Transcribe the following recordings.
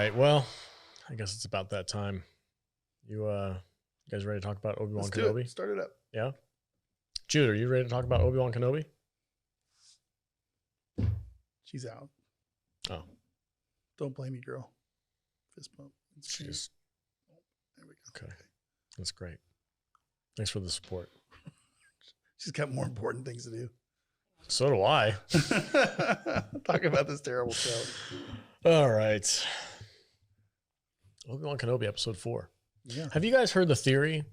right. Well, I guess it's about that time. You guys ready to talk about Obi-Wan Kenobi? Start it up. Yeah. Jude, are you ready to talk about Obi-Wan Kenobi? She's out. Oh. Don't blame me, girl. Fist bump. She's... There we go. Okay. That's great. Thanks for the support. She's got more important things to do. So do I. Talk about this terrible show. All right. Obi-Wan Kenobi, episode 4. Yeah. Have you guys heard the theory?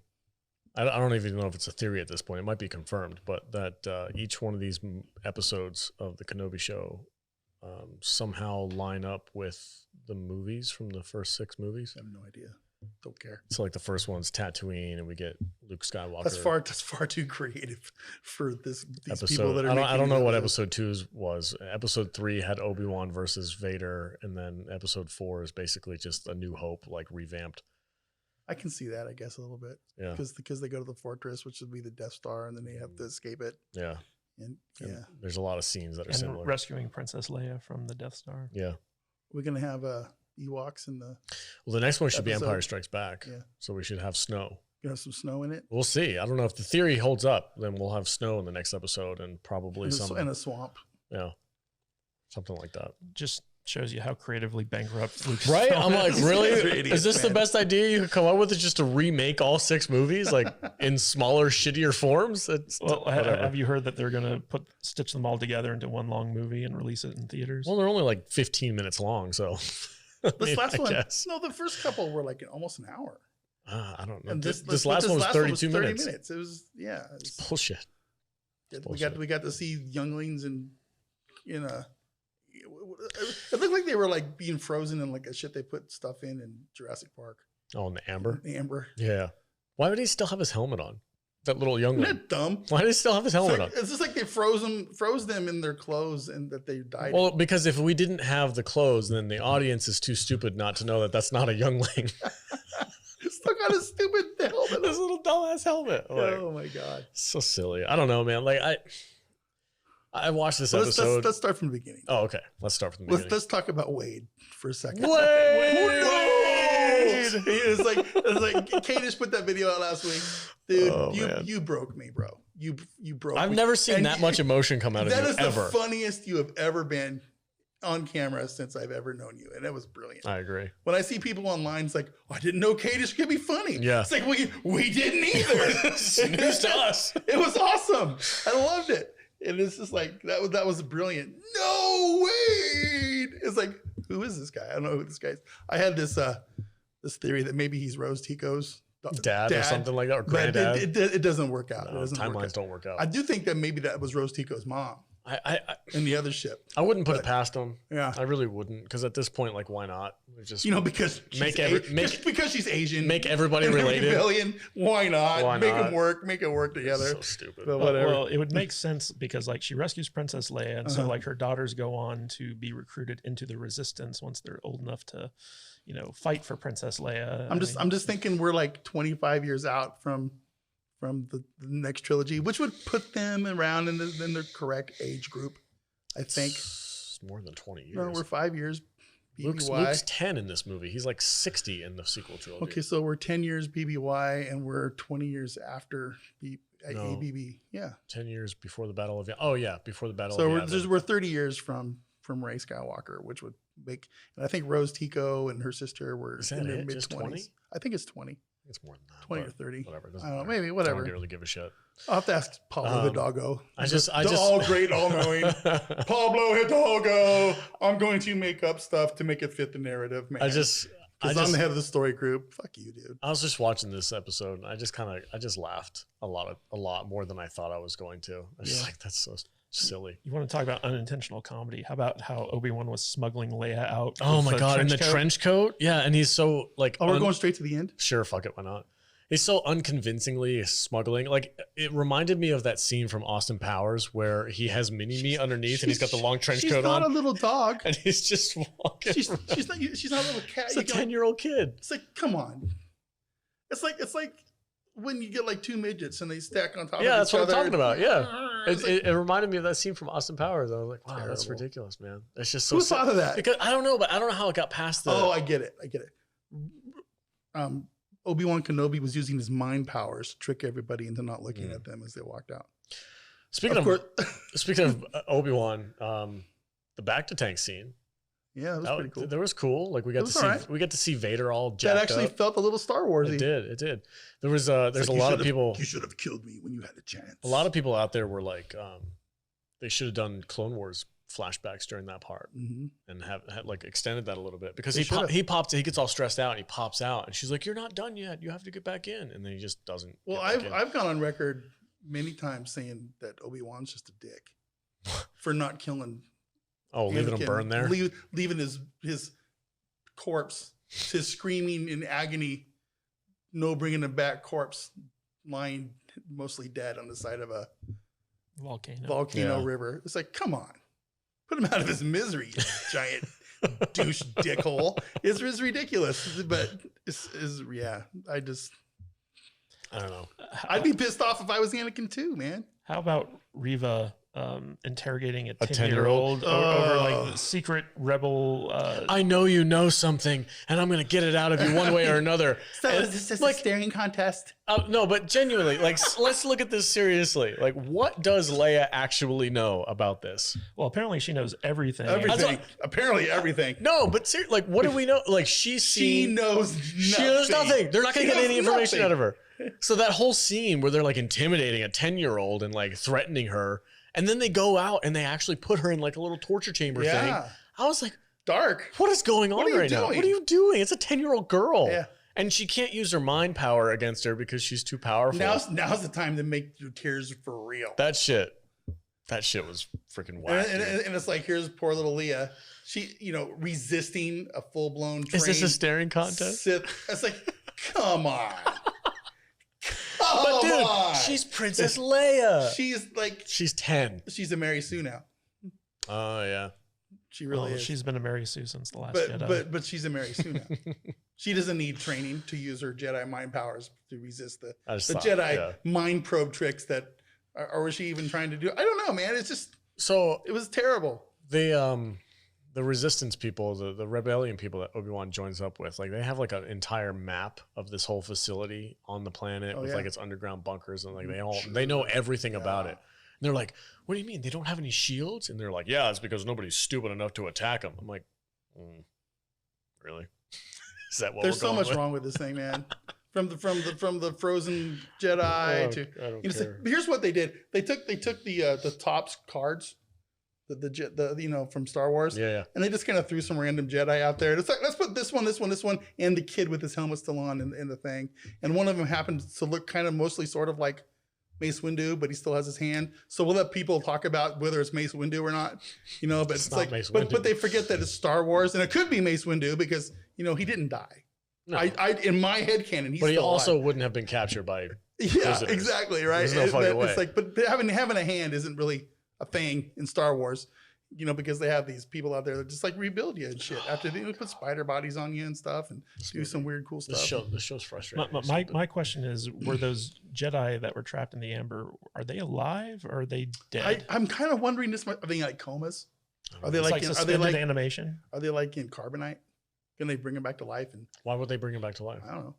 I don't even know if it's a theory at this point. It might be confirmed, but that each one of these episodes of the Kenobi show somehow line up with the movies from the first 6 movies. I have no idea. Don't care. So like the first one's Tatooine, and we get Luke Skywalker. That's far too creative for these episode. People that are. I don't know what episode 2 was. Episode 3 had Obi-Wan versus Vader, and then episode 4 is basically just A New Hope, like revamped. I can see that, I guess, a little bit. Yeah. Because they go to the fortress, which would be the Death Star, and then they have to escape it. Yeah. And there's a lot of scenes that are similar. Rescuing Princess Leia from the Death Star. Yeah. We're gonna have Ewoks in the. Well, the next one should be episode. Empire Strikes Back. Yeah. So we should have snow. You have some snow in it. We'll see. I don't know if the theory holds up. Then we'll have snow in the next episode, and probably in a swamp. Yeah. Something like that. Just shows you how creatively bankrupt Luke. Right? I'm like, really? Is this the best idea you could come up with? Is just to remake all 6 movies, like in smaller, shittier forms? Well, have you heard that they're going to stitch them all together into one long movie and release it in theaters? Well, they're only like 15 minutes long, so. This last one, no, the first couple were like almost an hour. I don't know. And this last one was 32 minutes. It was, yeah. It's bullshit. We got to see younglings in a. It looked like they were like being frozen in like a shit they put stuff in Jurassic Park. Oh, in the amber? The amber. Yeah. Why would he still have his helmet on? That little youngling. Isn't that dumb? Why did he still have his helmet on? It's just like they froze them in their clothes and that they died. Well, because if we didn't have the clothes, then the audience is too stupid not to know that that's not a youngling. Still got a stupid helmet. This little dumbass helmet. Like, oh my God. So silly. I don't know, man. Like I watched this episode. Let's start from the beginning. Oh, okay. Let's start from the beginning. Let's talk about Wade for a second. Wade! It's like Kay just put that video out last week. Dude, you broke me, bro. You broke me. I've never seen that much emotion come out of you, ever. That is the funniest you have ever been on camera since I've ever known you. And that was brilliant. I agree. When I see people online, it's like, oh, I didn't know Kadish could be funny. Yeah. It's like, we didn't either. It's news to us. It was awesome. I loved it. And it's just like, that was brilliant. No way. It's like, who is this guy? I don't know who this guy is. I had this theory that maybe he's Rose Tico's dad or something like that, or granddad. It doesn't work out. No, timelines don't work out. I do think that maybe that was Rose Tico's mom. In the other ship. I wouldn't put it past him. Yeah. I really wouldn't, because at this point, like, why not? Just because because she's Asian. Make everybody related. Why not? Make them work. Make it work together. So stupid. But whatever. Well, it would make sense because like she rescues Princess Leia, and so like her daughters go on to be recruited into the Resistance once they're old enough to, fight for Princess Leia. I'm just thinking we're like 25 years out from the next trilogy, which would put them around in their correct age group, I think. It's more than 20 years. No, we're 5 years. Luke's 10 in this movie. He's like 60 in the sequel trilogy. Okay, so we're 10 years BBY, and we're 20 years after ABB. Yeah. 10 years before the Battle of Yavin. Oh, yeah, before the Battle of Yavin. So we're 30 years from Rey Skywalker, which would make, and I think Rose Tico and her sister were in their mid-20s. I think it's 20. It's more than that. 20 or 30. Whatever. I don't know. Maybe whatever. I don't really give a shit. I'll have to ask Pablo Hidalgo. All great, all knowing. Pablo Hidalgo. I'm going to make up stuff to make it fit the narrative, man. Because I'm the head of the story group. Fuck you, dude. I was just watching this episode, and I just laughed a lot more than I thought I was going to. I was just like, that's so silly. You want to talk about unintentional comedy? How about how Obi-Wan was smuggling Leia out? Oh my God, in the trench coat? Yeah, and he's so like... Oh, we're going straight to the end? Sure, fuck it, why not? He's so unconvincingly smuggling. Like, it reminded me of that scene from Austin Powers where he has Mini-Me underneath and he's got the long trench coat on. She's not a little dog. And he's just walking. She's not a little cat. It's a 10-year-old kid. It's like, come on. It's like when you get like 2 midgets and they stack on top of each other. Yeah, that's what I'm talking about. Yeah. It reminded me of that scene from Austin Powers. I was like, wow, Terrible. that's ridiculous, man. It's just so Who thought of that? Because I don't know, but I don't know how it got past the. Oh, I get it. Obi-Wan Kenobi was using his mind powers to trick everybody into not looking at them as they walked out. Speaking of Obi-Wan, the back to tank scene. Yeah, it was pretty cool. That was cool. Like we got to see Vader all jacked That actually up. felt a little Star Warsy. It did. There's a lot of people. You should have killed me when you had a chance. A lot of people out there were like, they should have done Clone Wars flashbacks during that part and have like extended that a little bit because he gets all stressed out and he pops out and she's like, "You're not done yet. You have to get back in," and then he just doesn't. Well, I've gone on record many times saying that Obi-Wan's just a dick for not killing. Oh, leaving him burn there, leaving his corpse, his screaming in agony, no bringing him back corpse, lying mostly dead on the side of a volcano river. It's like, come on. Put him out of his misery, you giant douche dickhole. It's ridiculous, but I don't know. I'd be pissed off if I was Anakin too, man. How about Reva interrogating a 10-year-old over like the secret rebel? I know you know something, and I'm going to get it out of you one way or another. So is this just like a staring contest? No, but genuinely, like, let's look at this seriously. Like, what does Leia actually know about this? Well, apparently she knows everything. Apparently everything. No, but like, what do we know? Like, she knows nothing. She knows nothing. They're not going to get any information out of her. So that whole scene where they're like intimidating a 10-year-old and like threatening her, and then they go out and they actually put her in like a little torture chamber thing. I was like, dark. What is going on right now? What are you doing? It's a 10-year-old girl. Yeah. And she can't use her mind power against her because she's too powerful. Now's the time to make your tears for real. That shit was freaking wild. And it's like, here's poor little Leia. She, resisting a full-blown train. Is this a staring contest? It's like, come on. But dude, she's Princess Leia. She's 10. She's a Mary Sue now. Oh yeah. She really is. She's been a Mary Sue since the last Jedi. But she's a Mary Sue now. She doesn't need training to use her Jedi mind powers to resist the Jedi mind probe tricks that, or was she even trying to do? I don't know, man. It's just, it was terrible. The resistance people, the rebellion people that Obi-Wan joins up with, like they have like an entire map of this whole facility on the planet with like its underground bunkers, and like they know everything about it. And they're like, "What do you mean they don't have any shields?" And they're like, "Yeah, it's because nobody's stupid enough to attack them." I'm like, really? Is that what? There's so much wrong with this thing, man. From the frozen Jedi to I don't care. Here's what they did. They took the Topps cards. The from Star Wars, and they just kind of threw some random Jedi out there. It's like, let's put this one, and the kid with his helmet still on in the thing. And one of them happened to look kind of mostly sort of like Mace Windu, but he still has his hand. So we'll let people talk about whether it's Mace Windu or not, But it's like, but they forget that it's Star Wars, and it could be Mace Windu because he didn't die. No. I in my head canon, but he also wouldn't have been captured by. Visitors. Exactly right. There's no fucking way. It's like, but having a hand isn't really a thing in Star Wars, because they have these people out there that just like rebuild you and shit after they put spider bodies on you and stuff and do some weird cool stuff. This show's frustrating. My question is, were those Jedi that were trapped in the Amber, are they alive or are they dead? I'm kind of wondering this. Are they like comas? Are they like animation? Are they like in carbonite? Can they bring them back to life? And why would they bring them back to life? I don't know.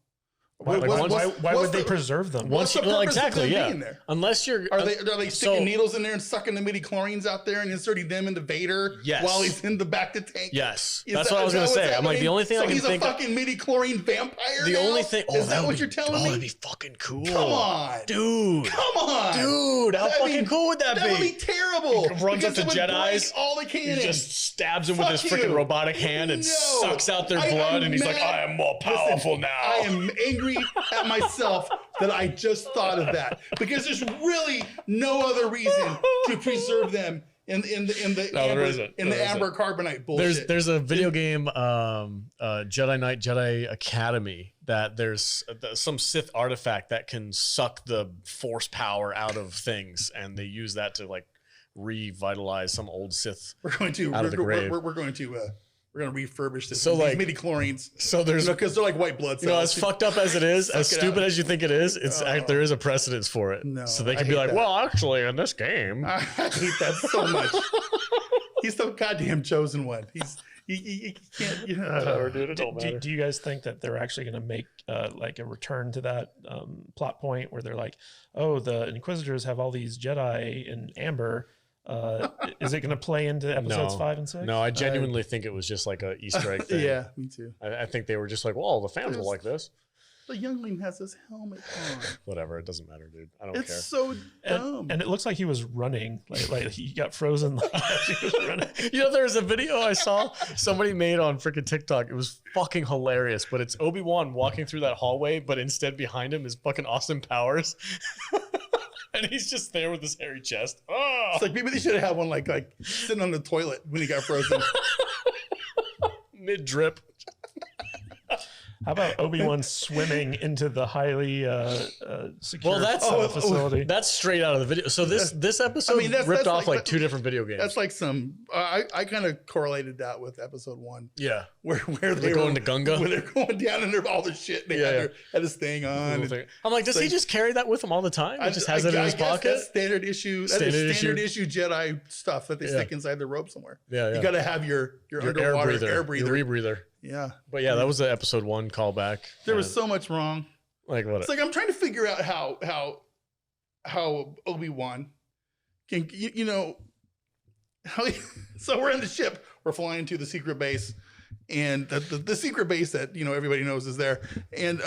Why would they preserve them? Exactly, yeah. Unless you're, are they sticking needles in there and sucking the midi-chlorians out there and inserting them into Vader while he's in the back to tank? Yes, that's what I was gonna say. I'm like, the only thing I can think of. So he's a fucking midi-chlorian vampire. The only thing is that what you're telling me? That'd be fucking cool. Come on, dude. How fucking cool would that be? That would be terrible. He runs up to Jedi's. All the cannons. He just stabs him with his freaking robotic hand and sucks out their blood, and he's like, I am more powerful now. I am angry at myself that I just thought of that, because there's really no other reason to preserve them in the amber carbonite bullshit. There's a video game, Jedi Knight Jedi Academy, that there's some Sith artifact that can suck the force power out of things, and they use that to like revitalize some old Sith. We're going to We're gonna refurbish this. So, These like, midi-chlorians. So there's, because they're like white blood cells. you know, as fucked up as it is, as Suck it stupid out. as you think it is, there is a precedence for it. No, so they I can be hate like, that. well, actually, in this game, I hate that so much. He's the goddamn chosen one. He can't. You know, whatever, dude, it don't matter. Do you guys think that they're actually going to make like a return to that plot point where they're like, oh, the Inquisitors have all these Jedi in amber? Is it going to play into episodes 5 and 6? No, I genuinely think it was just like a Easter egg thing. Yeah, me too. I think they were just like, well, the fans will like this. The youngling has his helmet on. Whatever, it doesn't matter, dude. I don't care. It's so dumb. And it looks like he was running, like he got frozen. He was running. You know, there was a video I saw somebody made on freaking TikTok. It was fucking hilarious, but it's Obi-Wan walking through that hallway, but instead behind him is fucking Austin Powers. And he's just there with his hairy chest. Oh! It's like maybe they should have had one like sitting on the toilet when he got frozen. Mid drip. How about Obi-Wan swimming into the highly secure facility? That's straight out of the video. So this episode ripped off like 2 different video games. That's like some. I kind of correlated that with episode 1. Yeah, where they're going to Gunga, where they're going down and all the shit. They had his thing on. I'm like, does he just carry that with him all the time? He just has it in his pocket. That's standard issue. That is standard issue Jedi stuff that they stick inside the rope somewhere. Yeah. You got to have your underwater air breather. Your rebreather. Yeah. But yeah, that was the episode 1 callback. There was so much wrong. Like what? It's like I'm trying to figure out how Obi-Wan can, you know, so we're in the ship, we're flying to the secret base, and the secret base that, you know, everybody knows is there, and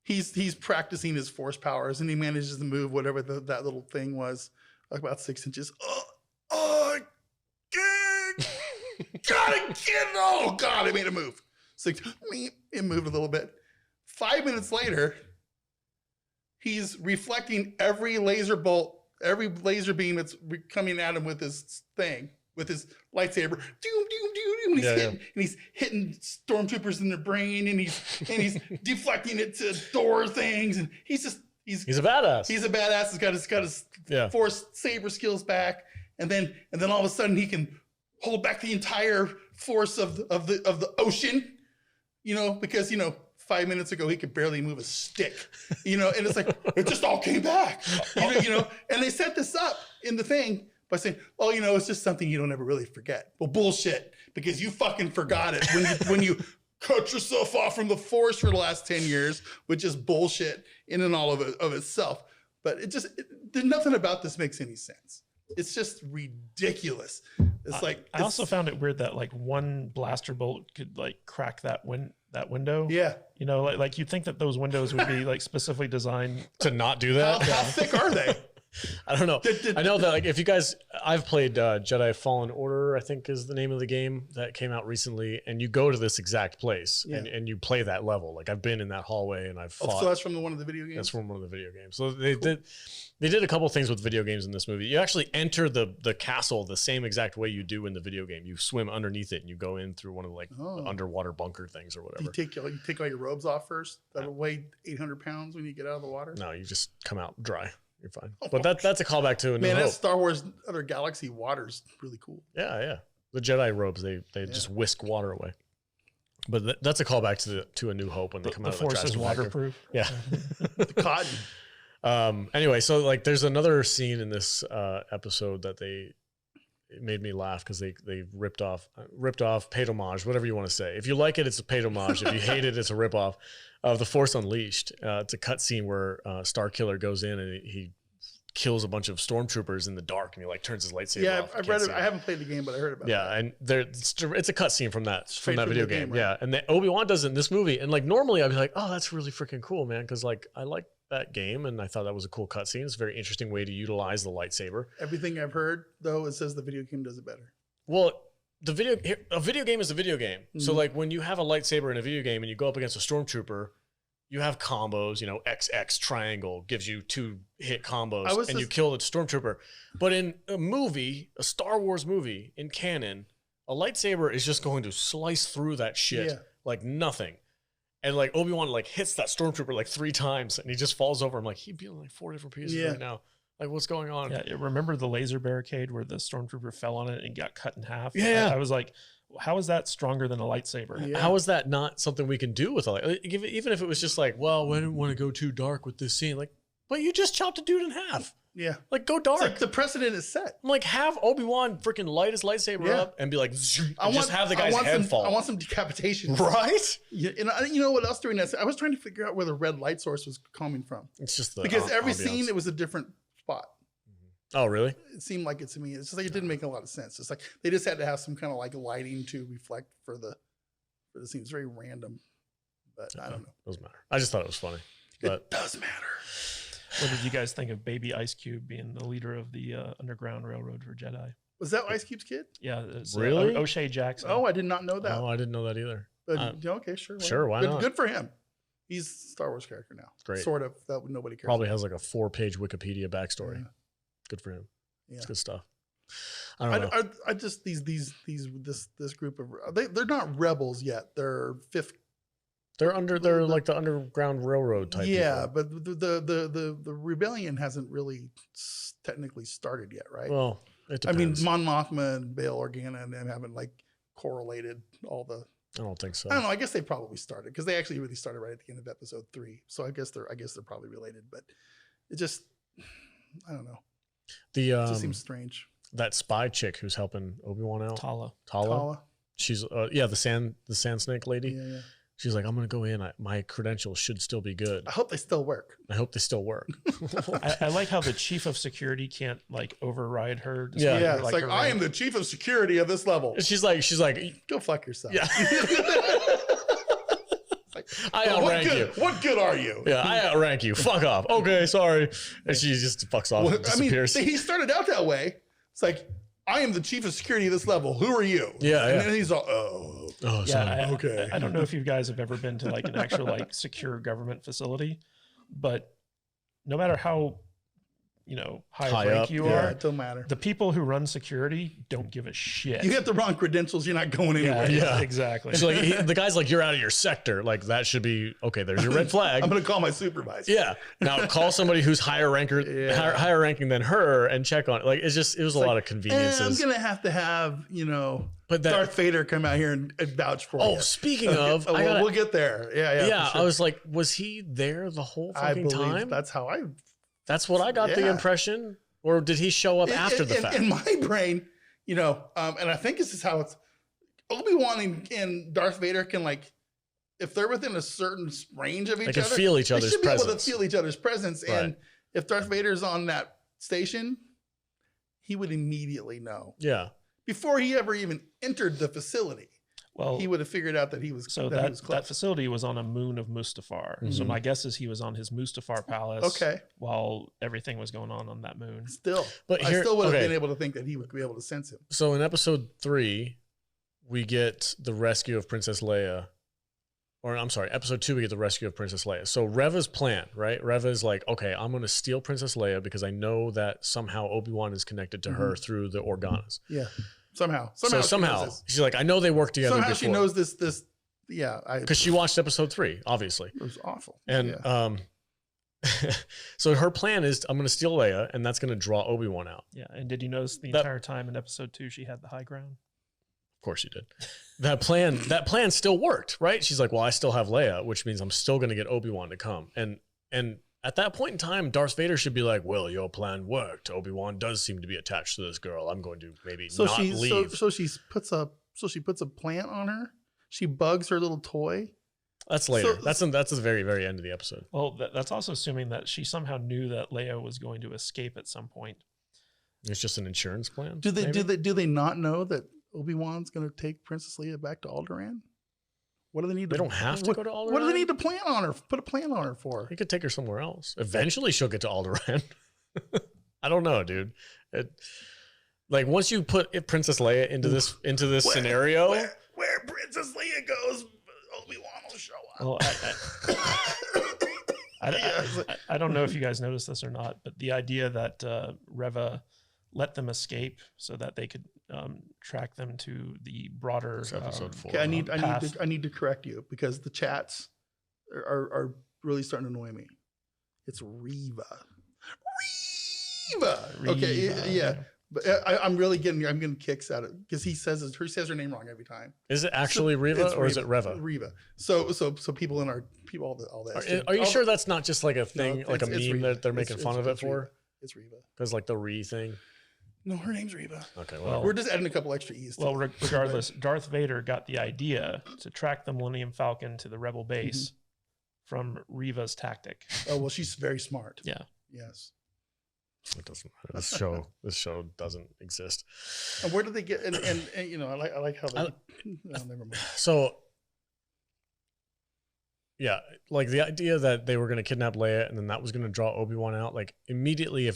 he's practicing his force powers, and he manages to move whatever that little thing was, like about 6 inches. Oh God, it made a move. It moved a little bit. 5 minutes later, he's reflecting every laser bolt, every laser beam that's coming at him with his thing, with his lightsaber. Doom, doom, doom, doom. And he's hitting stormtroopers in their brain, and he's deflecting it to door things, and he's a badass. He's a badass. He's got his force saber skills back, and then all of a sudden he can hold back the entire force of the ocean, you know, because, you know, 5 minutes ago he could barely move a stick, you know, and it's like it just all came back, you know, and they set this up in the thing by saying, oh, you know, it's just something you don't ever really forget. Well, bullshit, because you fucking forgot it when you cut yourself off from the force for the last 10 years, which is bullshit in and all of itself. But nothing about this makes any sense. It's just ridiculous. It's I also found it weird that like one blaster bolt could like crack that window. Yeah. You know, like you'd think that those windows would be like specifically designed to not do that. How thick are they? I don't know. I know that like if you guys, I've played Jedi Fallen Order, I think is the name of the game that came out recently, and you go to this exact place and you play that level. Like I've been in that hallway and I've fought. So that's from one of the video games? That's from one of the video games. So they did a couple things with video games in this movie. You actually enter the castle the same exact way you do in the video game. You swim underneath it and you go in through one of the underwater bunker things or whatever. You take all your robes off first? That'll weigh 800 pounds when you get out of the water? No, you just come out dry. You're fine. But that's a callback to A New Hope. That Star Wars Other Galaxy water's really cool. Yeah. The Jedi robes, they just whisk water away. But that's a callback to A New Hope when they come out of the Force is waterproof. Yeah. The cotton. Anyway, so like there's another scene in this episode that it made me laugh because they ripped off, paid homage, whatever you want to say. If you like it, it's a paid homage. If you hate it, it's a ripoff of The Force Unleashed. It's a cut scene where Starkiller goes in and he kills a bunch of stormtroopers in the dark and he like turns his lightsaber off. I've read it. I haven't played the game, but I heard about it. Yeah, and it's a cut scene from that video game. Right? Yeah, and Obi-Wan does it in this movie. And like normally I'd be like, oh, that's really freaking cool, man, because like I like that game and I thought that was a cool cutscene. It's a very interesting way to utilize the lightsaber. Everything I've heard though, it says the video game does it better. Well, a video game is a video game. Mm-hmm. So like when you have a lightsaber in a video game and you go up against a stormtrooper, you have combos, you know, XX triangle gives you 2 hit combos and you kill the stormtrooper. But in a movie, a Star Wars movie in canon, a lightsaber is just going to slice through that shit like nothing. And like Obi-Wan like hits that stormtrooper like 3 times and he just falls over. I'm like, he'd be in like 4 different pieces right now. Like, what's going on? Yeah, remember the laser barricade where the stormtrooper fell on it and got cut in half? Yeah. I was like, how is that stronger than a lightsaber? Yeah. How is that not something we can do with a light? Even if it was just like, well, we didn't want to go too dark with this scene. Like, but you just chopped a dude in half. Yeah. Like, go dark. It's like the precedent is set. I'm like, have Obi-Wan freaking light his lightsaber up and be like, just have the guy's head fall. I want some decapitation. Right? Yeah, and you know what else during that? I was trying to figure out where the red light source was coming from. It's just the Because every ambiance. scene, it was a different spot. Oh, really? It seemed like it to me. It's just like it didn't make a lot of sense. It's like they just had to have some kind of like lighting to reflect for the scene. It's very random, but I don't know. Doesn't matter. I just thought it was funny. But It does matter. What did you guys think of Baby Ice Cube being the leader of the Underground Railroad for Jedi? Was that Ice Cube's kid? Yeah, it's, Really? O'Shea Jackson. Oh, I did not know that. oh, I didn't know that either. But, yeah, okay, sure. Sure, why good, not? Good for him. He's a Star Wars character now. Great. Sort of. That nobody cares. Probably has like a 4-page Wikipedia backstory. Yeah. Good for him. Yeah. It's good stuff. I don't know. I just this group of they're not rebels yet. They're fifth. They're like the Underground Railroad type. Yeah, people. but the rebellion hasn't really technically started yet, right? Well, it I mean, depends. Mon Mothma and Bail Organa and them haven't like correlated all the. I don't think so. I don't know. I guess they probably started because they actually really started right at the end of episode 3. So I guess they're probably related, but it just I don't know. The It just seems strange. that spy chick who's helping Obi-Wan out, Tala. Tala. She's the sand snake lady. Yeah. She's like, I'm gonna go in. My credentials should still be good. I hope they still work. I hope they still work. I like how the chief of security can't like override her. Yeah. Yeah, her, it's like her I rank. am the chief of security of this level. And she's like, Go fuck yourself. yeah. Like, I "Oh, outrank you. What good are you? Yeah, I outrank you. Fuck off. Okay, sorry. And she just fucks off Well, and disappears. he started out that way. It's like, I am the chief of security of this level. Who are you? Yeah, And yeah. then he's all, oh. Oh, sorry. Yeah, okay. I don't know if you guys have ever been to like an actual like secure government facility, but no matter how high High rank up, you Yeah, are, it don't matter. the people who run security don't give a shit. You get the wrong credentials, you're not going anywhere. Yeah. exactly. She's like, the guy's like, you're out of your sector. Like that should be okay. There's your red flag. I'm going to call my supervisor. Yeah. Now call somebody who's higher ranking than her and check on it. Like it was a lot of I'm conveniences. going to have, But that, Darth Vader come out here and vouch for you. oh, speaking of, Oh, well, we'll get there. Yeah. yeah, for sure. I was like, was he there the whole I fucking believe time? that's how I. That's what I got the Yeah. impression. Or did he show up after the fact? In my brain, and I think this is how it's. Obi-Wan and Darth Vader can like, if they're within a certain range of each They other, can feel each other's they should be able to presence. feel each other's presence. Right. And if Darth Vader's on that station, he would immediately know Yeah. before he ever even entered the facility. well, He would have figured out that he was so he that was close. that facility was on a moon of Mustafar. So Mhm. my guess is he was on his Mustafar palace. Okay. While everything was going on that moon. Still, But I here- still would have okay. been able to think that he would be able to sense him. So in episode 3, we get the rescue of Princess Leia. Or I'm sorry, episode 2, we get the rescue of Princess Leia. So Reva's plan, right? Reva's like, okay, I'm going to steal Princess Leia because I know that somehow Obi-Wan is connected to her through the Organas. Yeah, somehow So she knows somehow this. she's like, I know they work together Somehow before. she knows this. Yeah, Because she watched episode 3, obviously. It was awful. And yeah. so her plan is I'm going to steal Leia, and that's going to draw Obi-Wan out. Yeah. And did you notice the That- entire time in episode 2 she had the high ground? Of course you did. That plan still worked, right? She's like, well, I still have Leia, which means I'm still going to get Obi-Wan to come. And at that point in time, Darth Vader should be like, well, your plan worked. Obi-Wan does seem to be attached to this girl. I'm going to maybe so not she leave. so she puts a plant on her. She bugs her little toy. That's later. so- That's the very, very end of the episode. Well, that's also assuming that she somehow knew that Leia was going to escape at some point. It's just an insurance plan. Do maybe? they not know that Obi-Wan's going to take Princess Leia back to Alderaan? What do they need? They don't have to go to Alderaan? What do they need to plant on her? Put a plant on her for? He could take her somewhere else. Eventually, she'll get to Alderaan. I don't know, dude. Like once you put Princess Leia into this scenario, Where Princess Leia goes, Obi-Wan will show up. Well, I don't know if you guys noticed this or not, but the idea that Reva let them escape so that they could track them to the broader It's episode 4. Okay, path. I need to correct you because the chats are really starting to annoy me. It's Reva. Okay, Reva, yeah. But I'm getting kicks out of it because he says her name wrong every time. Is it actually Riva or is it Reva? Riva. So people in our people all that. Are you sure that's not just like a thing, like a meme that they're making fun of it for? Riva. It's Riva. Because like the Re thing. No, her name's Riva. Okay, well, we're just adding a couple extra E's. Well, regardless, Darth Vader got the idea to track the Millennium Falcon to the Rebel base from Riva's tactic. Oh well, she's very smart. Yeah. Yes. It doesn't matter. This show doesn't exist. And where did they get? And you know, I like how they. Never mind. So, yeah, like the idea that they were going to kidnap Leia and then that was going to draw Obi-Wan out. Like immediately,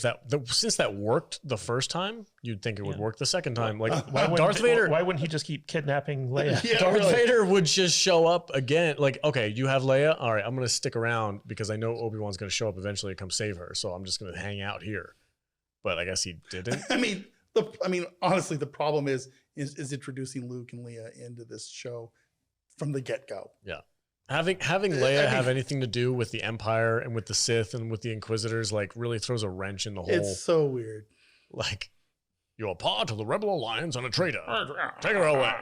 since that worked the first time, you'd think it would work the second time. Like Darth Vader. Why wouldn't he just keep kidnapping Leia? Yeah, Darth Vader would just show up again. Like, okay, you have Leia. All right, I'm going to stick around because I know Obi-Wan's going to show up eventually to come save her. So I'm just going to hang out here. But I guess he didn't. I mean, honestly, the problem is introducing Luke and Leia into this show from the get-go. Yeah. Having Leia have anything to do with the Empire and with the Sith and with the Inquisitors, like, really throws a wrench in the whole. It's so weird. Like, you're part of the Rebel Alliance and a traitor. Take her away.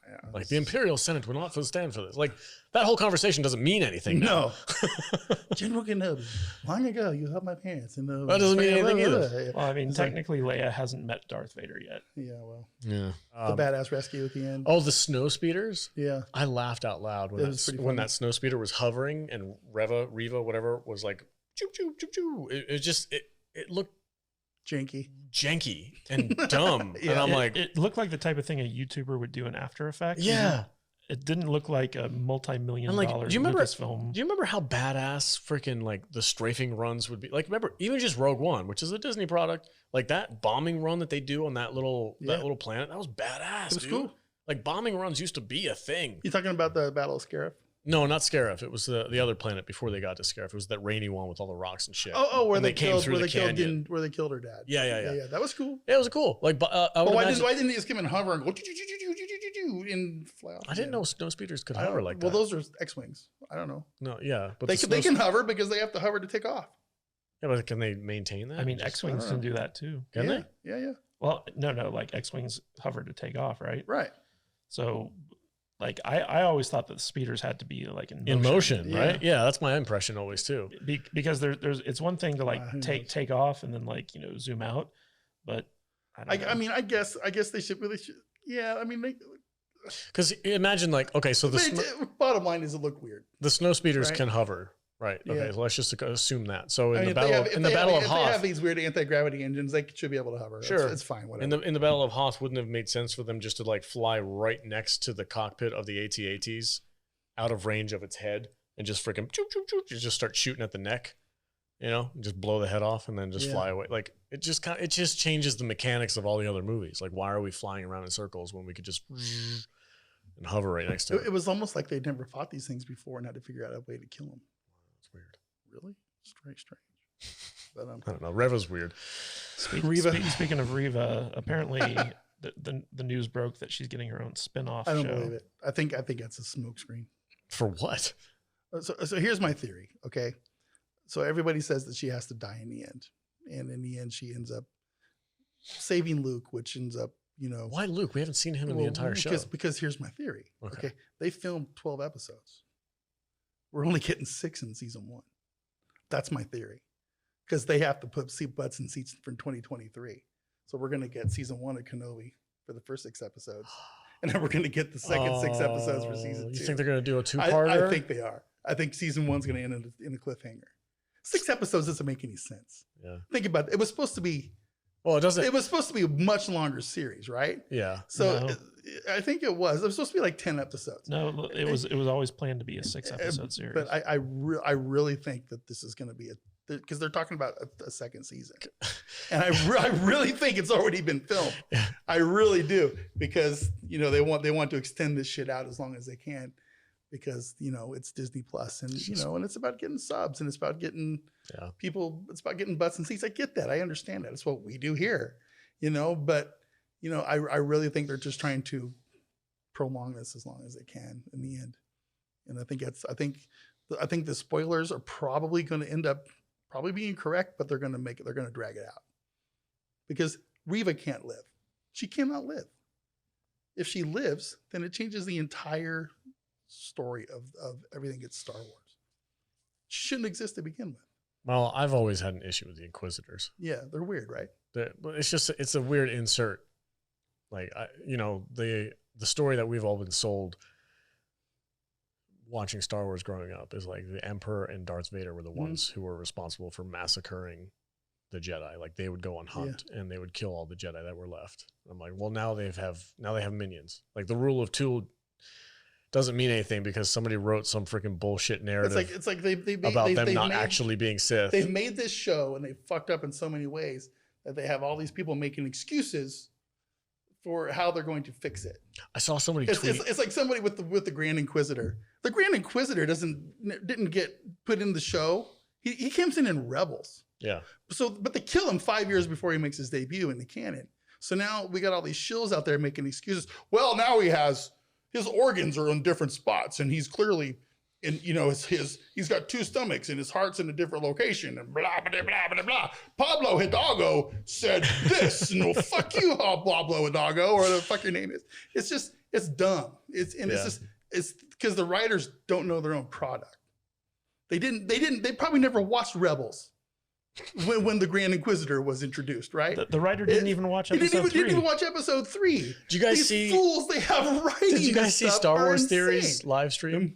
Yeah, like, the Imperial Senate will not stand for this. Like, that whole conversation doesn't mean anything. No. General Kenobi, long ago, you helped my parents. And that doesn't mean anything either. Well, I mean, technically, Leia hasn't met Darth Vader yet. Yeah, well. Yeah. The badass rescue at the end. Oh, the snow speeders? Yeah. I laughed out loud when that snow speeder was hovering and Riva, whatever, was like, choo, choo, choo, choo. It looked janky and dumb. Yeah. And I'm like, it looked like the type of thing a YouTuber would do in After Effects. Yeah. It didn't look like a multi-million-dollar Lucasfilm. Do you remember how badass freaking like the strafing runs would be? Like, remember even just Rogue One, which is a Disney product, like that bombing run that they do on that little planet, that was badass. It was cool. Like bombing runs used to be a thing. You talking about the Battle of Scarif? No, not Scarif. It was the other planet before they got to Scarif. It was that rainy one with all the rocks and shit. Where they came through the canyon. Where they killed her dad. Yeah. That was cool. Yeah, it was cool. Like, why didn't they just come and hover and go and fly off? I didn't know snow speeders could hover like that. Well, those are X-wings. I don't know. No, yeah, but they can hover because they have to hover to take off. Yeah, but can they maintain that? I mean, X-wings can do that too. Can they? Yeah. Well, no. Like X-wings hover to take off, right? Right. So. Like I always thought that the speeders had to be like in motion, right? Yeah, that's my impression always too. Because there's it's one thing to like take off and then like zoom out, but I guess they should. Yeah, I mean because imagine like okay, so the bottom line is it look weird. The snow speeders can hover. Right. Okay. So let's just assume that. So in the battle of Hoth, if they have these weird anti-gravity engines, they should be able to hover. Sure, it's fine. Whatever. In the battle of Hoth, wouldn't it have made sense for them just to like fly right next to the cockpit of the AT-ATs, out of range of its head, and just freaking just start shooting at the neck, just blow the head off and then just fly away. Like it just changes the mechanics of all the other movies. Like why are we flying around in circles when we could just and hover right next to it? It was almost like they'd never fought these things before and had to figure out a way to kill them. Weird. Really? Strange. But I don't know. Reva's weird. Speaking of Riva, apparently the news broke that she's getting her own spin-off I don't show. believe it. I think that's a smokescreen. For what? So here's my theory, okay? So everybody says that she has to die in the end. And in the end, she ends up saving Luke, which ends up, Why Luke? We haven't seen him in the entire show. Because here's my theory. Okay. They filmed 12 episodes. We're only getting 6 in season 1. That's my theory. Because they have to put butts in seats for 2023. So we're going to get season 1 of Kenobi for the first 6 episodes. And then we're going to get the second 6 episodes for season 2. You think they're going to do a 2-parter? I think they are. I think season 1's going to end in a cliffhanger. 6 episodes doesn't make any sense. Yeah. Think about it. It was supposed to be. Well, it doesn't. It was supposed to be a much longer series, right? Yeah. So I think it was. It was supposed to be like 10 episodes. No, it was always planned to be a 6-episode series. But I really think that this is going to be because they're talking about a second season, and I really think it's already been filmed. I really do because they want to extend this shit out as long as they can. Because it's Disney Plus, and and it's about getting subs, and it's about getting people. It's about getting butts and seats. I get that. I understand that. It's what we do here, But I really think they're just trying to prolong this as long as they can in the end. And I think the spoilers are probably going to end up being correct, but they're going to drag it out because Reva can't live. She cannot live. If she lives, then it changes the entire story of everything that's Star Wars. She shouldn't exist to begin with. Well, I've always had an issue with the Inquisitors. Yeah, they're weird, right? It's a weird insert. Like, the story that we've all been sold watching Star Wars growing up is like the Emperor and Darth Vader were the ones who were responsible for massacring the Jedi. Like, they would go on hunt and they would kill all the Jedi that were left. I'm like, well, now they have minions. Like, the rule of two doesn't mean anything because somebody wrote some freaking bullshit narrative. It's like they about them not actually being Sith. They've made this show and they fucked up in so many ways that they have all these people making excuses for how they're going to fix it. I saw somebody tweet. It's like somebody with the Grand Inquisitor. The Grand Inquisitor didn't get put in the show. He comes in Rebels. Yeah. But they kill him 5 years before he makes his debut in the canon. So now we got all these shills out there making excuses. Well, now his organs are in different spots, and he's clearly in, he's got two stomachs and his heart's in a different location, and blah blah blah blah blah. Pablo Hidalgo said this, and well, fuck you, Pablo Hidalgo, or whatever the fuck your name is. It's dumb. It's because the writers don't know their own product. They probably never watched Rebels when the Grand Inquisitor was introduced, right? The writer didn't even watch episode 3. Didn't even watch episode 3. Did you guys These see fools? They have writing. Did you guys see Star Wars Theories insane. live stream?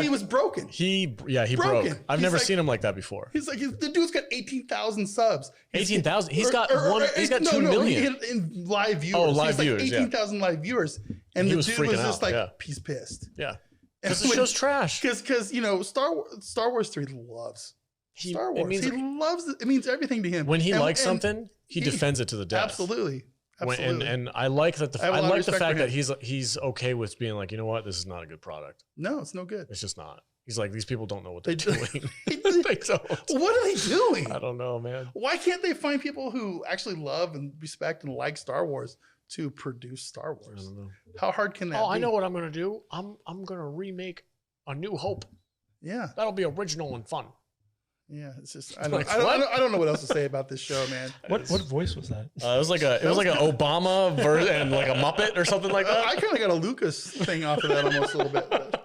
He was broken. He broke. I've never seen him like that before. He's like, the dude's got 18,000 subs. 18,000. He's got 2 million in live viewers. Oh, live viewers. 18,000 live viewers, and the dude was just like, he's pissed. Yeah, because the show's trash. Because Star Wars 3 loves Star Wars. He loves it. It means everything to him. When he likes something, he defends it to the death. Absolutely. And I like that. I like the fact that he's okay with being like, you know what, this is not a good product. No, it's no good. It's just not. He's like, these people don't know what they're doing. They don't. What are they doing? I don't know, man. Why can't they find people who actually love and respect and like Star Wars to produce Star Wars? I don't know. How hard can that be? I know what I'm gonna do. I'm gonna remake A New Hope. Yeah, that'll be original and fun. Yeah, it's just I don't know what else to say about this show, man. What voice was that? It was like an Obama version and like a Muppet or something like that. I kind of got a Lucas thing off of that almost a little bit. But.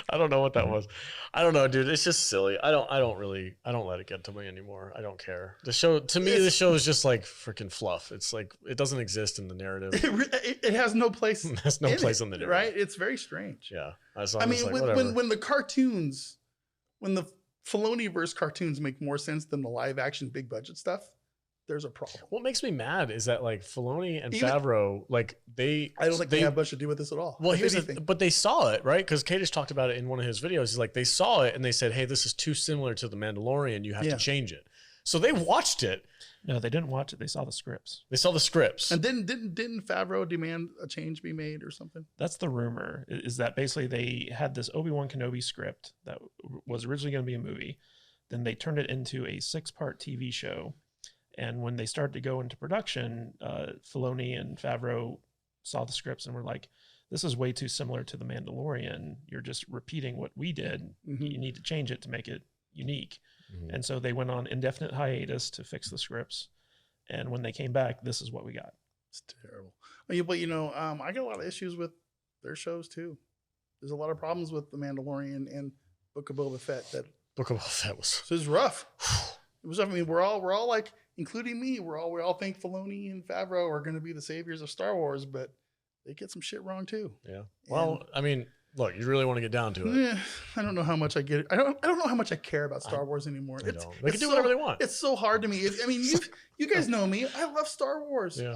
I don't know what that was. I don't know, dude. It's just silly. I don't let it get to me anymore. I don't care. The show the show is just like freaking fluff. It's like it doesn't exist in the narrative. It has no place. It has no place in the narrative, right? It's very strange. Yeah. I mean, when the cartoons, when the Filoni-verse cartoons make more sense than the live action big budget stuff, there's a problem. What makes me mad is that like Filoni and Favreau, like I don't think they have much to do with this at all. Well, but they saw it, right? Because Kadish talked about it in one of his videos. He's like, they saw it and they said, hey, this is too similar to The Mandalorian. You have to change it. So they watched it. No, they didn't watch it. They saw the scripts. They saw the scripts. And didn't Favreau demand a change be made or something? That's the rumor, is that basically they had this Obi-Wan Kenobi script that was originally going to be a movie. Then they turned it into a 6-part TV show. And when they started to go into production, Filoni and Favreau saw the scripts and were like, this is way too similar to The Mandalorian. You're just repeating what we did. Mm-hmm. You need to change it to make it unique. Mm-hmm. And so they went on indefinite hiatus to fix the scripts. And when they came back, this is what we got. It's terrible. But I got a lot of issues with their shows too. There's a lot of problems with The Mandalorian and Book of Boba Fett. Book of Boba Fett was rough. It was. I mean, we're all like, including me, we all think Filoni and Favreau are going to be the saviors of Star Wars, but they get some shit wrong too. Yeah. Well, I mean, look, you really want to get down to it. Yeah, I don't know how much I get it. I don't know how much I care about Star Wars anymore. They can do whatever they want. It's so hard to me. I mean, you guys know me. I love Star Wars. Yeah.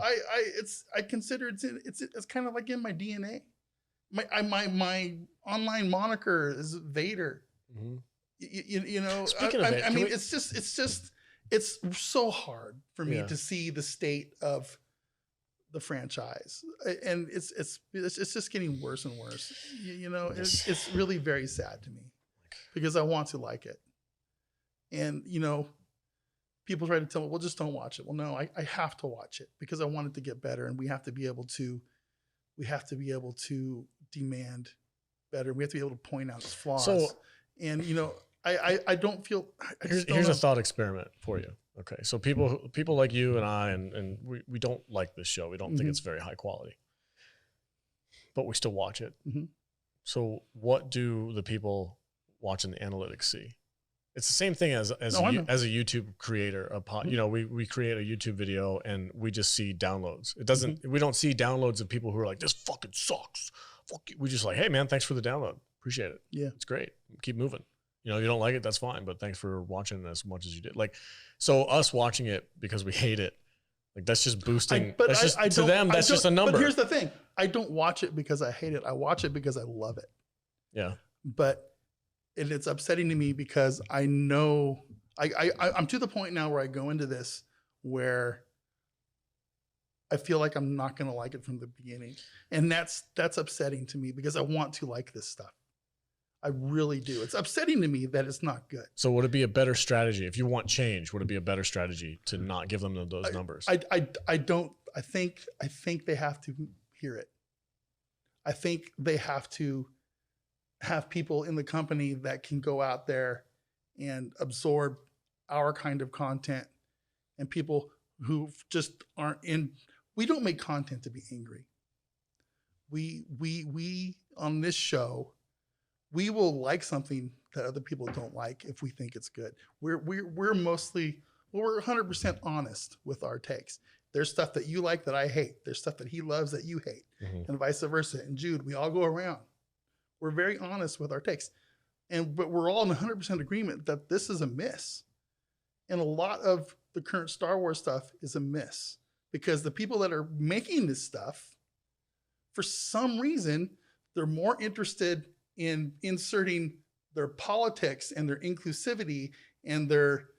I consider it's kind of like in my DNA. My online moniker is Vader. Mm-hmm. You know. Speaking of it, I mean, it's so hard for me to see the state of the franchise, and it's just getting worse and worse. You know, it's really very sad to me because I want to like it, and people try to tell me, well, just don't watch it. Well, no, I have to watch it because I want it to get better, and we have to be able to demand better. We have to be able to point out its flaws. So, and I don't feel. Here's a thought experiment for you. Okay. So people like you and I, and we don't like this show. We don't think it's very high quality, but we still watch it. So what do the people watching the analytics see? It's the same thing as a YouTube creator. You know, we create a YouTube video and we just see downloads. It doesn't. We don't see downloads of people who are like, this fucking sucks. Fuck you. We just like, hey man, thanks for the download. Appreciate it. Yeah, it's great. Keep moving. You know, if you don't like it, that's fine. But thanks for watching as much as you did. Like, so us watching it because we hate it, like that's just boosting. That's just a number. But here's the thing: I don't watch it because I hate it. I watch it because I love it. Yeah. But it's upsetting to me because I know I'm to the point now where I go into this where I feel like I'm not going to like it from the beginning, and that's upsetting to me because I want to like this stuff. I really do. It's upsetting to me that it's not good. So would it be a better strategy if you want change? Would it be a better strategy to not give them those numbers? I don't. I think they have to hear it. I think they have to have people in the company that can go out there and absorb our kind of content, and people who just aren't in. We don't make content to be angry. We on this show, we will like something that other people don't like if we think it's good. We're mostly, we're 100% honest with our takes. There's stuff that you like that I hate. There's stuff that he loves that you hate, and vice versa. And Jude, we all go around. We're very honest with our takes, but we're all in 100% agreement that this is a miss. And a lot of the current Star Wars stuff is a miss because the people that are making this stuff, for some reason, they're more interested in inserting their politics and their inclusivity and their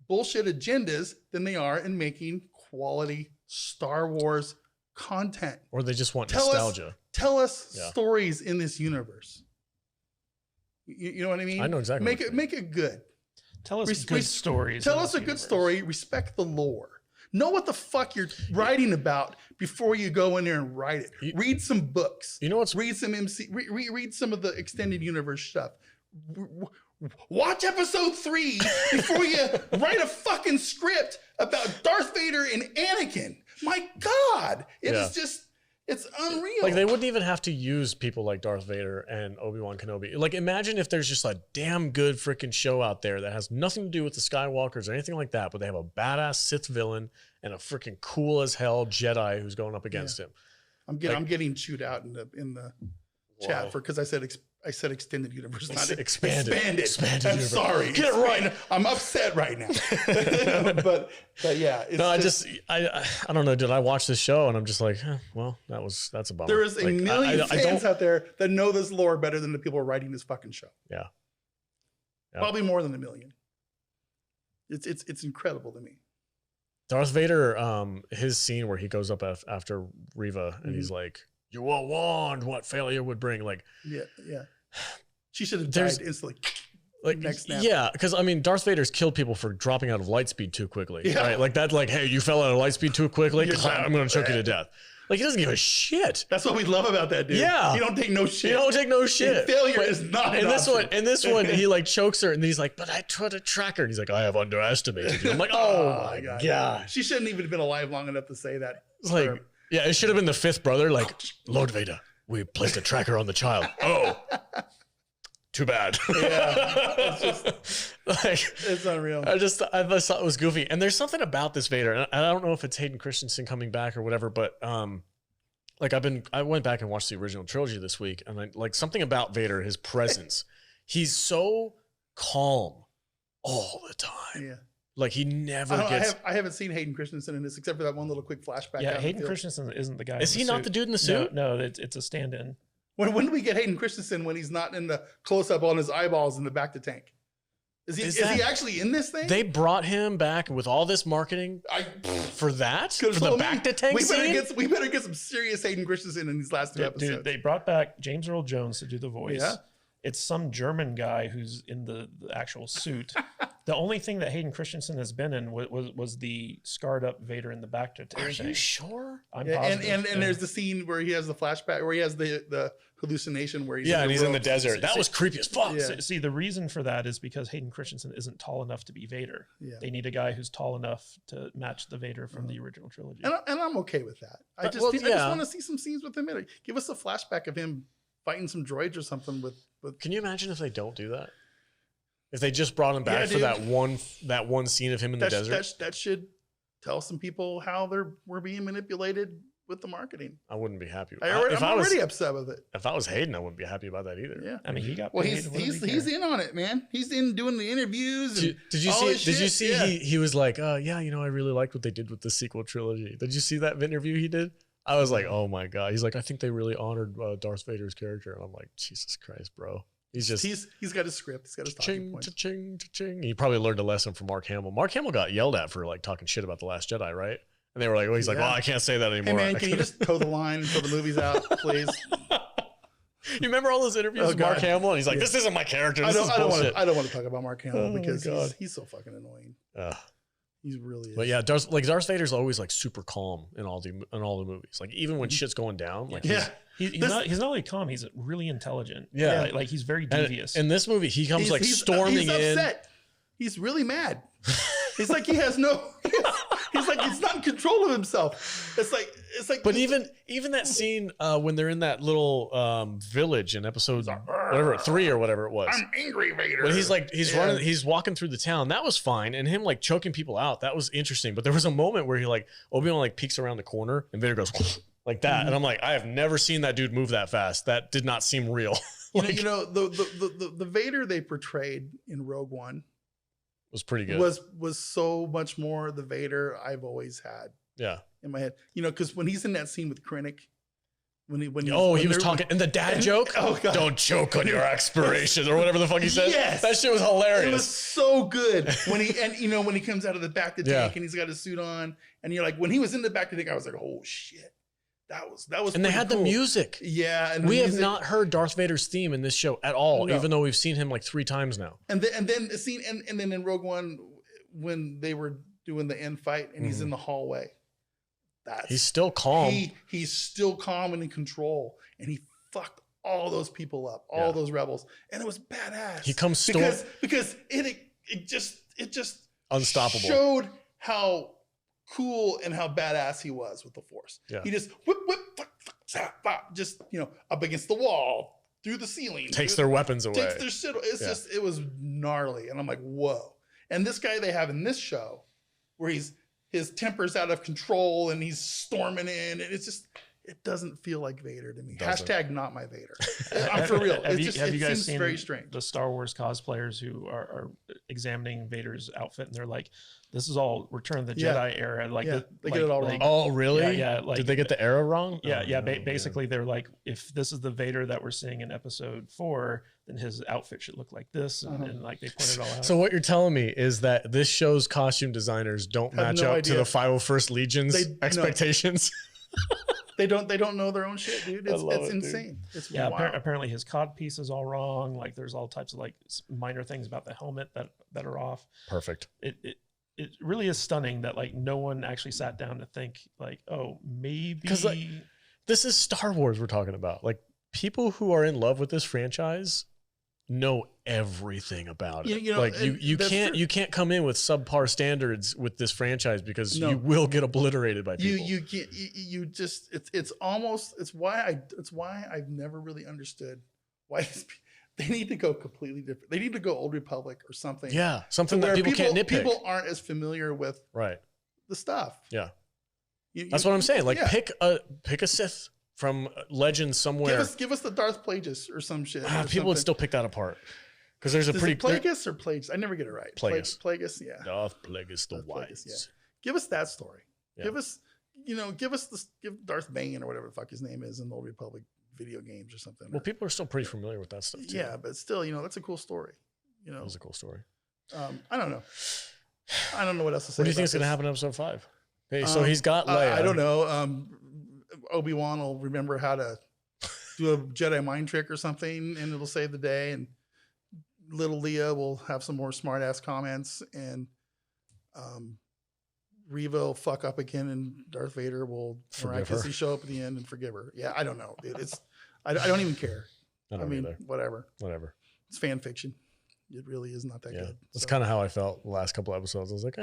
bullshit agendas than they are in making quality Star Wars content. Or they just want nostalgia. Tell us stories in this universe. You know what I mean? I know exactly. Make it good. Tell us good stories. Tell us a good story. Respect the lore. Know what the fuck you're writing about before you go in there and write it. Read some books. You know what's read some read some of the extended universe stuff. Watch episode 3 before you write a fucking script about Darth Vader and Anakin. My God, it's unreal. Like they wouldn't even have to use people like Darth Vader and Obi-Wan Kenobi. Like imagine if there's just a damn good freaking show out there that has nothing to do with the Skywalkers or anything like that, but they have a badass Sith villain and a freaking cool as hell Jedi who's going up against him. I'm getting chewed out in the chat because I said extended universe, not expanded. I'm universe. Sorry. Get it right. I'm upset right now. but yeah. I don't know. Did I watch this show and I'm just like, well, that's a bummer. There is a million fans out there that know this lore better than the people writing this fucking show. Yeah. Probably more than a million. It's incredible to me. Darth Vader, his scene where he goes up after Reva and he's like, you were warned what failure would bring. Like, yeah. She should have died instantly. Like, yeah, because I mean, Darth Vader's killed people for dropping out of light speed too quickly. Yeah. Right? Like that, like, hey, you fell out of light speed too quickly. I'm going to choke you to death. Like, he doesn't give a shit. That's what we love about that dude. Yeah. He don't take no shit. He don't take no shit. And failure is not an option. In this one, he like chokes her and he's like, but I tried to track her. And he's like, I have underestimated you. I'm like, oh my God. She shouldn't even have been alive long enough to say that. It's like, yeah, it should have been the fifth brother. Like, Lord Vader, we placed a tracker on the child. Oh, too bad. Yeah, it's unreal. I just thought it was goofy. And there's something about this Vader, and I don't know if it's Hayden Christensen coming back or whatever, but like I went back and watched the original trilogy this week, and like something about Vader, his presence, he's so calm all the time. Yeah. Like he never gets. I haven't seen Hayden Christensen in this except for that one little quick flashback. Yeah, Hayden Christensen isn't the guy. Is he not the dude in the suit? No, it's a stand-in. When do we get Hayden Christensen when he's not in the close-up on his eyeballs in the back to tank? Is he actually in this thing? They brought him back with all this marketing for that? For the back to tank scene? We better get some serious Hayden Christensen in these last 2 episodes. Dude, they brought back James Earl Jones to do the voice. Yeah. It's some German guy who's in the actual suit. The only thing that Hayden Christensen has been in was the scarred up Vader in the back to Are you sure? I'm Yeah, positive. and there's the scene where he has the flashback, where he has the hallucination where he's and he's in the desert. That was creepy as fuck. Yeah. See, the reason for that is because Hayden Christensen isn't tall enough to be Vader. Yeah. They need a guy who's tall enough to match the Vader from the original trilogy. And I'm okay with that. I just want to see some scenes with him in it. Give us a flashback of him fighting some droids or something with. Can you imagine if they don't do that? If they just brought him back for dude. that one scene of him in the desert? That should tell some people how we're being manipulated with the marketing. I wouldn't be happy. I'm already upset with it. If I was Hayden, I wouldn't be happy about that either. Yeah, I mean, he got well. paid. He's in on it, man. He's in doing the interviews. And did you all see? this Did you shit? see? He was like, yeah, I really liked what they did with the sequel trilogy. Did you see that interview he did? I was like, oh my god. He's like, I think they really honored Darth Vader's character, and I'm like, Jesus Christ, bro. He's got his script. He's got his talking points. Cha-ching. He probably learned a lesson from Mark Hamill. Mark Hamill got yelled at for like talking shit about The Last Jedi, right? And they were like, well, he's like, well, I can't say that anymore. Hey man, can you just toe the line until the movie's out, please? You remember all those interviews with Mark Hamill? And he's like, this isn't my character. This is bullshit. I don't want to talk about Mark Hamill because he's so fucking annoying. He really is. But yeah, Darth Vader's always like super calm in all the movies. Like even when shit's going down, like he's not only calm, he's really intelligent. Yeah, like he's very devious. In this movie, he comes storming he's upset. In. He's really mad. He's like he has no. He's like he's not in control of himself. It's like. But even that scene when they're in that little village in episode 3 or whatever it was. I'm angry, Vader. But he's walking through the town. That was fine, and him like choking people out. That was interesting. But there was a moment where he like Obi-Wan like peeks around the corner and Vader goes like that, and I'm like, I have never seen that dude move that fast. That did not seem real. The Vader they portrayed in Rogue One was pretty good. Was so much more the Vader I've always had. Yeah. In my head, because when he's in that scene with Krennic, he was talking and the dad joke. Oh god, don't choke on your expiration or whatever the fuck he said. Yes, that shit was hilarious. It was so good when he comes out of the back of the tank and he's got his suit on, and you're like, when he was in the back of the tank, I was like, oh shit, that was. And they had the music. Yeah, and we have not heard Darth Vader's theme in this show at all, even though we've seen him like 3 times now. And then the scene, and then in Rogue One when they were doing the end fight, and he's in the hallway. He's still calm. He's still calm and in control, and he fucked all those people up, all those rebels, and it was badass. He comes because it just unstoppable. Showed how cool and how badass he was with the Force. Yeah. He just whip, just up against the wall, through the ceiling, takes their weapons away, takes their shit. It's it was gnarly, and I'm like, whoa. And this guy they have in this show, where his temper's out of control and he's storming in, and it doesn't feel like Vader to me. Hashtag not my Vader. I'm for real. Have you guys seen very strange. The Star Wars cosplayers who are examining Vader's outfit, and they're like, this is all Return of the Jedi era. Like they get it all wrong. Oh, really? Yeah. Like, did they get the era wrong? Yeah. Basically, they're like, if this is the Vader that we're seeing in Episode 4, then his outfit should look like this, and like they point it all out. So what you're telling me is that this show's costume designers don't match up to the 501st Legion's expectations. They don't know their own shit, dude. It's insane. Dude. It's wild. Apparently his cod piece is all wrong. Like there's all types of like minor things about the helmet that are off. Perfect. It really is stunning that like no one actually sat down to think like, oh, maybe because like this is Star Wars we're talking about. Like people who are in love with this franchise know everything about it. You can't come in with subpar standards with this franchise because you will get obliterated by people. It's why I've never really understood why they need to go completely different. They need to go Old Republic or something. Yeah, something that people can't nitpick. People aren't as familiar with the stuff. Yeah, that's what I'm saying. Like pick a Sith from Legends somewhere. Give us the Darth Plagueis or some shit. People would still pick that apart because there's a pretty Plagueis or Plagueis. I never get it right. Plagueis. Yeah. Darth Plagueis the Wise. Yeah. Give us that story. Yeah. Give Darth Bane or whatever the fuck his name is in the Old Republic video games or something. Well, people are still pretty familiar with that stuff too. Yeah, but still, that's a cool story. It was a cool story. I don't know. I don't know what else to say. What do you think is going to happen in episode 5? Hey, so he's got Leia. I don't know. Obi-Wan will remember how to do a Jedi mind trick or something, and it'll save the day. And little Leia will have some more smart ass comments, and Reva will fuck up again, and Darth Vader will miraculously show up at the end and forgive her. Yeah, I don't know, dude. I don't even care. I mean, either. Whatever. It's fan fiction. It really is not that good. That's kind of how I felt the last couple episodes. I was like,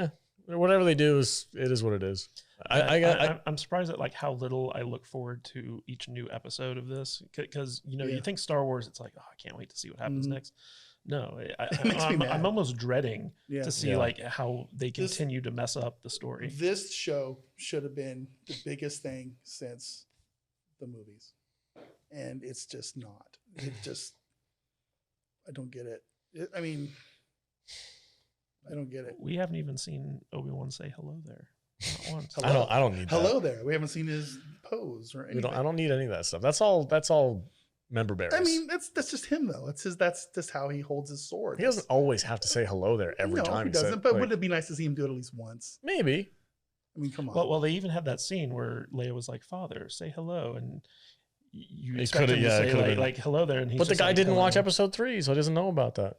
whatever they do it is what it is. I'm surprised at like how little I look forward to each new episode of this, because you think Star Wars, it's like, oh, I can't wait to see what happens next. No, I'm almost dreading to see like how they continue to mess up the story. This show should have been the biggest thing since the movies, and it's just not. I don't get it. I mean, I don't get it. We haven't even seen Obi-Wan say hello there. Not once. I don't need that. Hello there. We haven't seen his pose or anything. I don't need any of that stuff. That's all member bearers. I mean, that's just him though. That's just how he holds his sword. He doesn't always have to say hello there every time. He doesn't. But wouldn't it be nice to see him do it at least once? Maybe. I mean, come on. Well, they even had that scene where Leia was like, "Father, say hello," and you expect him to say like hello there, and he's but the guy like, didn't hello. watch episode 3, so he doesn't know about that.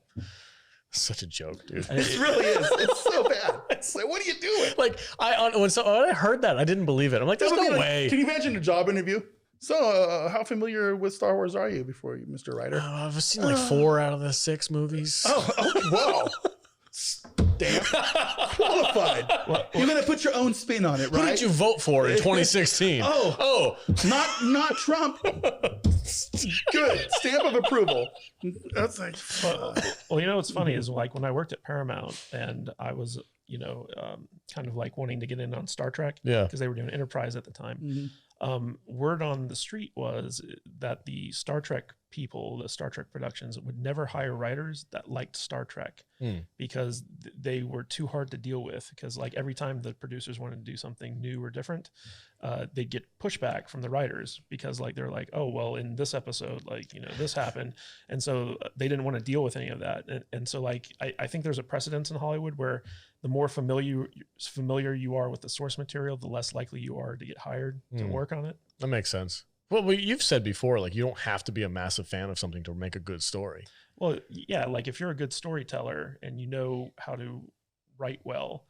Such a joke, dude. It really is. It's so bad. It's like, what are you doing? Like when I heard that, I didn't believe it. I'm like, there's no way. Can you imagine a job interview? So, how familiar with Star Wars are you, Mr. Writer? I've seen like 4 out of the 6 movies. Oh, wow. Damn. Qualified. You're going to put your own spin on it, right? Who did you vote for in 2016? Not Trump. Good. Stamp of approval. That's like, well, what's funny is like when I worked at Paramount and I was, kind of like wanting to get in on Star Trek because they were doing Enterprise at the time. Mm-hmm. Word on the street was that the Star Trek people, the Star Trek productions, would never hire writers that liked Star Trek because they were too hard to deal with. Because like every time the producers wanted to do something new or different, they'd get pushback from the writers because like they're like, oh well, in this episode, like this happened, and so they didn't want to deal with any of that. And so like I think there's a precedence in Hollywood where the more familiar you are with the source material, the less likely you are to get hired to work on it. That makes sense. Well, you've said before, like you don't have to be a massive fan of something to make a good story. Well, yeah, like if you're a good storyteller and you know how to write well,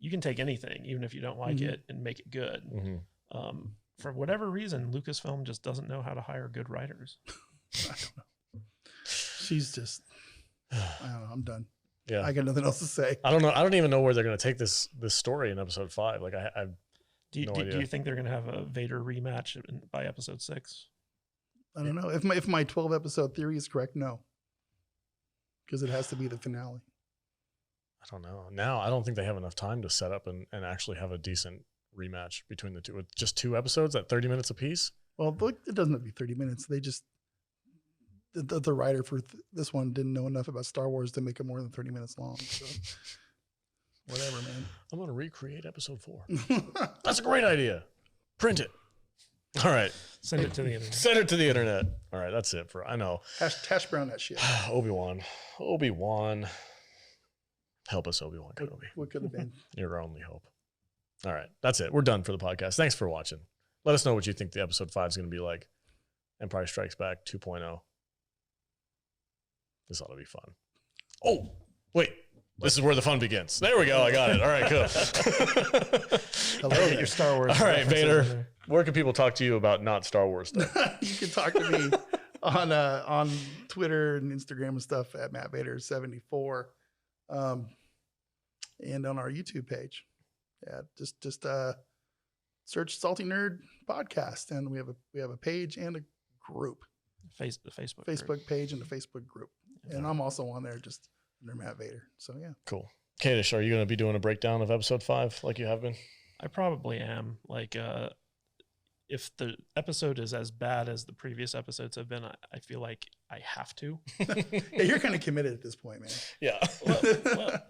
you can take anything, even if you don't like it, and make it good. For whatever reason, Lucasfilm just doesn't know how to hire good writers. I don't know. She's just, I don't know. I'm done. Yeah, I got nothing else to say. I don't know. I don't even know where they're going to take this story in episode 5. Like do you think they're going to have a Vader rematch by episode 6? I don't know. If my 12 episode theory is correct, no, because it has to be the finale. I don't know. Now I don't think they have enough time to set up and actually have a decent rematch between the two. With just 2 episodes at 30 minutes apiece. Well, it doesn't have to be 30 minutes. They just the writer for this one didn't know enough about Star Wars to make it more than 30 minutes long. So whatever, man. I'm going to recreate episode 4. That's a great idea. Print it. All right. Send it to the internet. Send it to the internet. All right. That's it I know. Hash brown that shit. Obi-Wan. Help us, Obi-Wan Kenobi. What could have been? Your only hope. All right. That's it. We're done for the podcast. Thanks for watching. Let us know what you think the episode 5 is going to be like. Empire Strikes Back 2.0. This ought to be fun. Oh, wait. This is where the fun begins. There we go. I got it. All right, cool. Hello, get your Star Wars. All right, Vader. Where can people talk to you about not Star Wars stuff? You can talk to me on Twitter and Instagram and stuff at MattVader74, and on our YouTube page. Yeah, just search Salty Nerd Podcast, and we have a page and a group. Facebook page and a Facebook group. And I'm also on there just under Matt Vader. So yeah. Cool. Kadish, are you going to be doing a breakdown of episode 5 like you have been? I probably am. Like, if the episode is as bad as the previous episodes have been, I feel like I have to. Yeah, you're kind of committed at this point, man. Yeah. Well,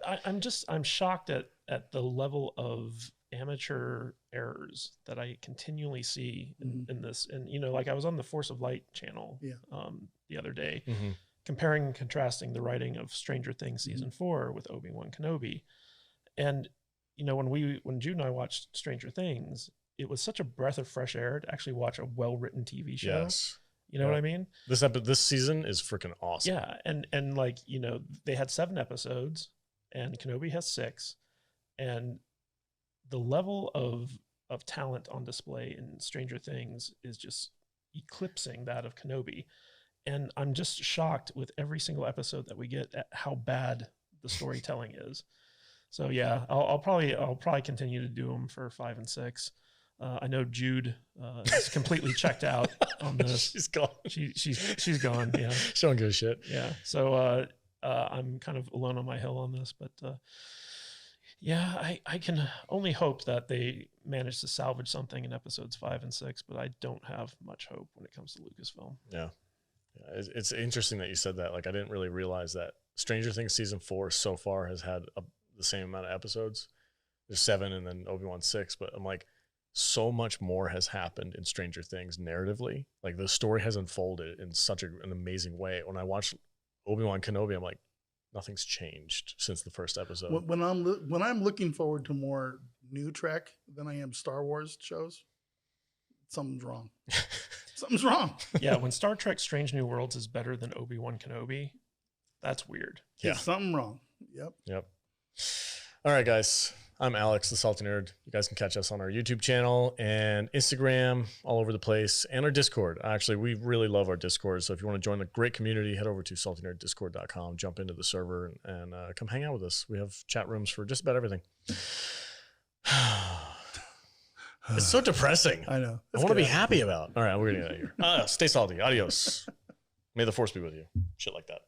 I'm shocked at the level of amateur errors that I continually see in this. And, like I was on the Force of Light channel the other day, comparing and contrasting the writing of Stranger Things season 4 with Obi-Wan Kenobi. And, when Jude and I watched Stranger Things, it was such a breath of fresh air to actually watch a well-written TV show. Yes. You know what I mean? This season is freaking awesome. Yeah, and like, you know, they had 7 episodes, and Kenobi has 6, and the level of talent on display in Stranger Things is just eclipsing that of Kenobi. And I'm just shocked with every single episode that we get at how bad the storytelling is. So yeah, I'll probably continue to do them for 5 and 6. I know Jude is completely checked out on this. She's gone. She's gone. Yeah, she don't give a shit. Yeah. So I'm kind of alone on my hill on this, but yeah, I can only hope that they manage to salvage something in episodes 5 and 6, but I don't have much hope when it comes to Lucasfilm. Yeah. It's interesting that you said that. Like, I didn't really realize that Stranger Things season 4 so far has had the same amount of episodes. There's 7 and then Obi-Wan 6, but I'm like, so much more has happened in Stranger Things narratively. Like, the story has unfolded in such an amazing way. When I watched Obi-Wan Kenobi, I'm like, nothing's changed since the first episode. When I'm looking forward to more new Trek than I am Star Wars shows, something's wrong. Something's wrong. Yeah, when Star Trek Strange New Worlds is better than Obi-Wan Kenobi, that's weird. Yeah. There's something wrong. Yep. All right, guys. I'm Alex, the Salty Nerd. You guys can catch us on our YouTube channel and Instagram, all over the place, and our Discord. Actually, we really love our Discord. So if you want to join the great community, head over to saltynerddiscord.com, jump into the server, and come hang out with us. We have chat rooms for just about everything. It's so depressing. I know. I want to be happy about. All right, we're going to get out of here. Stay salty. Adios. May the force be with you. Shit like that.